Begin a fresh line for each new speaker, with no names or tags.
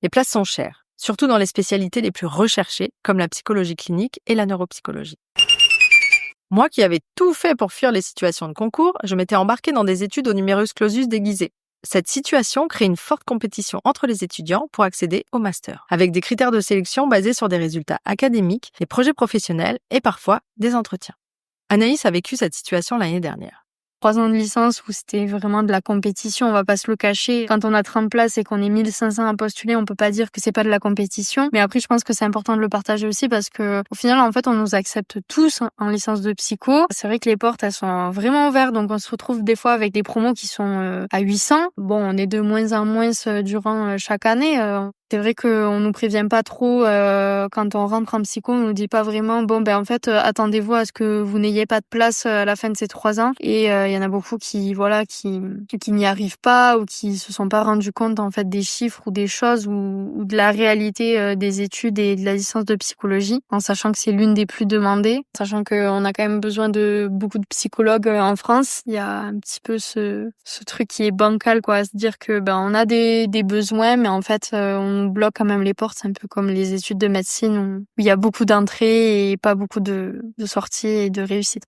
Les places sont chères, surtout dans les spécialités les plus recherchées, comme la psychologie clinique et la neuropsychologie. Moi qui avais tout fait pour fuir les situations de concours, je m'étais embarquée dans des études au numerus clausus déguisé. Cette situation crée une forte compétition entre les étudiants pour accéder au master, avec des critères de sélection basés sur des résultats académiques, des projets professionnels et parfois des entretiens. Anaïs a vécu cette situation l'année dernière.
3 ans de licence où c'était vraiment de la compétition, on va pas se le cacher. Quand on a 30 places et qu'on est 1500 à postuler, on peut pas dire que c'est pas de la compétition. Mais après, je pense que c'est important de le partager aussi parce que, au final, en fait, on nous accepte tous en licence de psycho. C'est vrai que les portes, elles sont vraiment ouvertes. Donc, on se retrouve des fois avec des promos qui sont à 800. Bon, on est de moins en moins durant chaque année. C'est vrai qu'on nous prévient pas trop quand on rentre en psycho, on nous dit pas vraiment en fait attendez-vous à ce que vous n'ayez pas de place à la fin de ces 3 ans et il y en a beaucoup qui n'y arrivent pas ou qui se sont pas rendus compte en fait des chiffres ou des choses ou de la réalité des études et de la licence de psychologie, en sachant que c'est l'une des plus demandées, sachant qu'on a quand même besoin de beaucoup de psychologues en France. Il y a un petit peu ce truc qui est bancal quoi, à se dire que on a des besoins mais en fait on bloque quand même les portes. C'est un peu comme les études de médecine où il y a beaucoup d'entrées et pas beaucoup de sorties et de réussite.